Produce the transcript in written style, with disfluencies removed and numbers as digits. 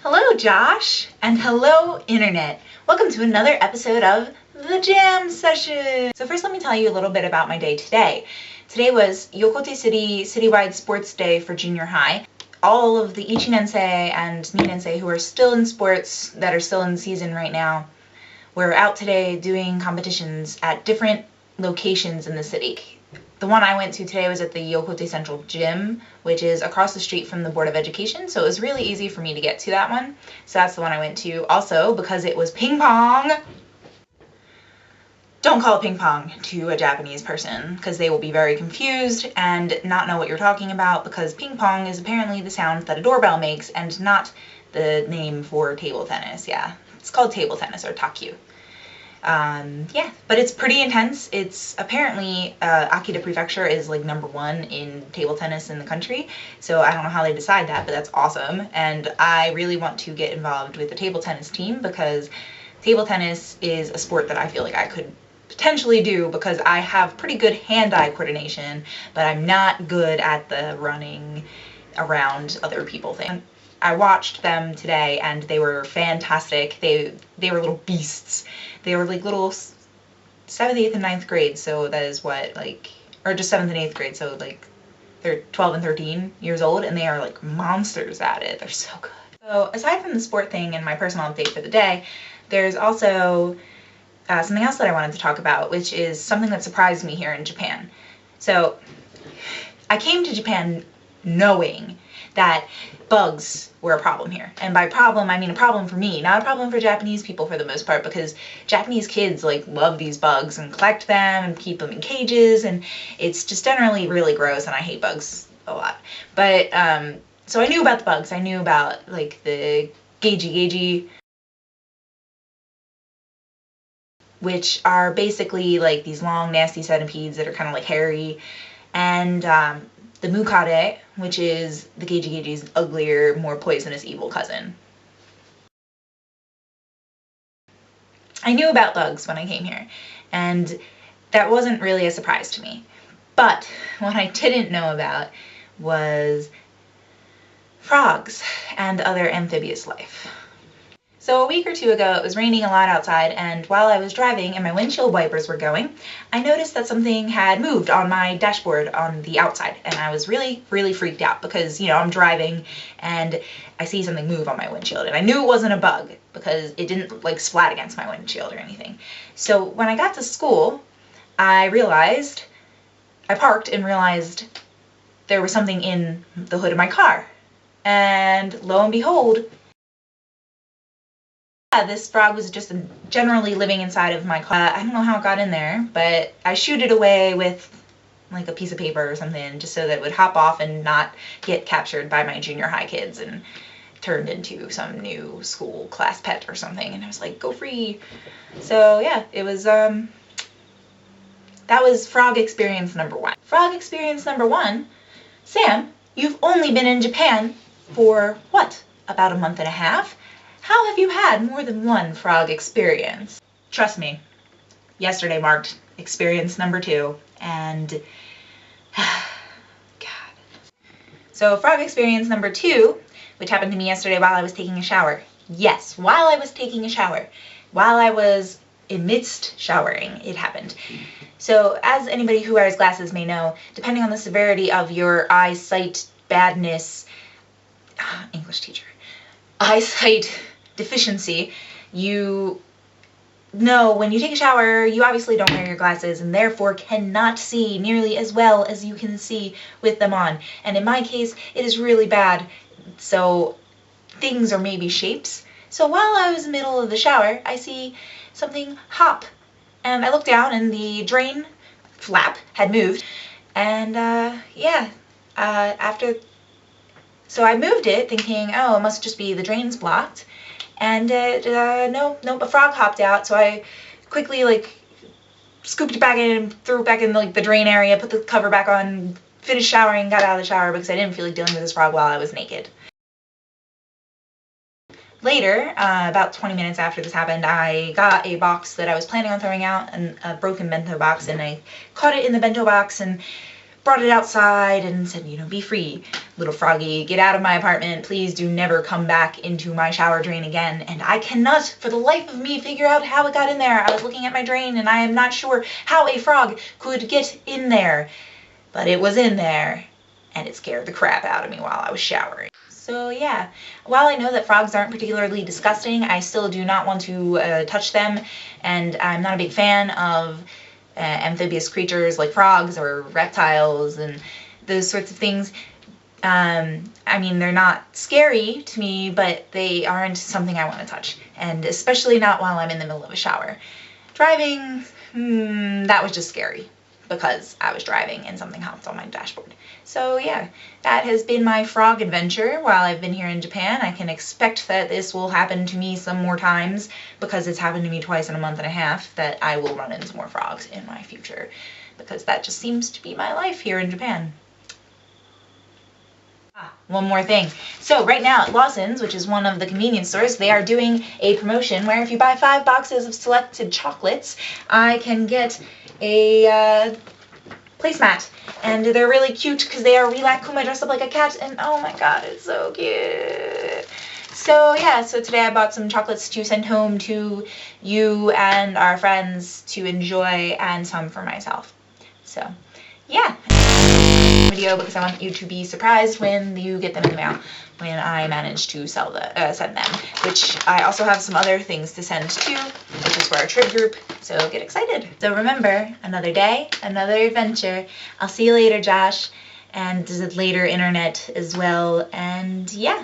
Hello, Josh, and hello, Internet. Welcome to another episode of The Jam Session. So first, let me tell you a little bit about my day today. Today was Yokote City Citywide Sports Day for junior high. All of the Ichinensei and Ninensei who are still in sports, that are still in season right now, were out today doing competitions at different locations in the city. The one I went to today was at the Yokote Central Gym, which is across the street from the Board of Education, so it was really easy for me to get to that one. So that's the one I went to. Also, because it was ping pong, don't call it ping pong to a Japanese person, because they will be very confused and not know what you're talking about, because ping pong is apparently the sound that a doorbell makes and not the name for table tennis. Yeah, it's called table tennis, or takyu. Yeah, but it's pretty intense. It's apparently, Akita Prefecture is like #1 in table tennis in the country, so I don't know how they decide that, but that's awesome, and I really want to get involved with the table tennis team, because table tennis is a sport that I feel like I could potentially do, because I have pretty good hand-eye coordination, but I'm not good at the running around other people thing. I watched them today and they were fantastic. They were little beasts. They were like little 7th, 8th, and 9th grade, so that is what, like, or just 7th and 8th grade, so like they're 12 and 13 years old, and they are like monsters at it. They're so good. So aside from the sport thing and my personal update for the day, there's also something else that I wanted to talk about, which is something that surprised me here in Japan. So I came to Japan knowing that bugs were a problem here. And by problem, I mean a problem for me, not a problem for Japanese people for the most part, because Japanese kids like love these bugs and collect them and keep them in cages, and it's just generally really gross, and I hate bugs a lot. But so I knew about the bugs. I knew about like the geiji, which are basically like these long nasty centipedes that are kind of like hairy, and the mukade, which is the geiji's uglier, more poisonous, evil cousin. I knew about bugs when I came here, and that wasn't really a surprise to me. But what I didn't know about was frogs and other amphibious life. So a week or two ago, it was raining a lot outside, and while I was driving and my windshield wipers were going, I noticed that something had moved on my dashboard on the outside, and I was really, really freaked out because, you know, I'm driving and I see something move on my windshield, and I knew it wasn't a bug because it didn't like splat against my windshield or anything. So when I got to school, I parked and realized there was something in the hood of my car, and lo and behold, this frog was just generally living inside of my car. I don't know how it got in there, but I shooed it away with like a piece of paper or something, just so that it would hop off and not get captured by my junior high kids and turned into some new school class pet or something. And I was like, go free. So yeah, it was, that was frog experience #1. Frog experience #1, Sam, you've only been in Japan for what, about a month and a half? How have you had more than one frog experience? Trust me, yesterday marked experience #2, and God. So frog experience #2, which happened to me yesterday while I was taking a shower. Yes, while I was taking a shower. While I was amidst showering, it happened. So as anybody who wears glasses may know, depending on the severity of your eyesight badness, English teacher, eyesight deficiency, you know when you take a shower, you obviously don't wear your glasses and therefore cannot see nearly as well as you can see with them on. And in my case, it is really bad. So things are maybe shapes. So while I was in the middle of the shower, I see something hop. And I look down and the drain flap had moved. And so I moved it thinking, oh, it must just be the drain's blocked. And no, a frog hopped out, so I quickly like scooped it back in, threw it back in like the drain area, put the cover back on, finished showering, got out of the shower because I didn't feel like dealing with this frog while I was naked. Later, about 20 minutes after this happened, I got a box that I was planning on throwing out, a broken bento box, and I caught it in the bento box and brought it outside and said, you know, be free, little froggy, get out of my apartment, please do never come back into my shower drain again. And I cannot for the life of me figure out how it got in there. I was looking at my drain and I am not sure how a frog could get in there, but it was in there and it scared the crap out of me while I was showering. So yeah, while I know that frogs aren't particularly disgusting, I still do not want to touch them, and I'm not a big fan of amphibious creatures like frogs or reptiles and those sorts of things. I mean, they're not scary to me, but they aren't something I want to touch, and especially not while I'm in the middle of a shower. Driving, that was just scary because I was driving and something hopped on my dashboard. So yeah, that has been my frog adventure while I've been here in Japan. I can expect that this will happen to me some more times because it's happened to me twice in a month and a half, that I will run into more frogs in my future because that just seems to be my life here in Japan. One more thing. So right now at Lawson's, which is one of the convenience stores, they are doing a promotion where if you buy 5 boxes of selected chocolates, I can get a placemat. And they're really cute because they are Relax Kuma dressed up like a cat, and oh my god, it's so cute. So yeah, so today I bought some chocolates to send home to you and our friends to enjoy, and some for myself. So yeah, video because I want you to be surprised when you get them in the mail, when I manage to send them, which I also have some other things to send too, which is for our trip group, so get excited. So remember, another day, another adventure. I'll see you later, Josh, and later internet as well, and yeah.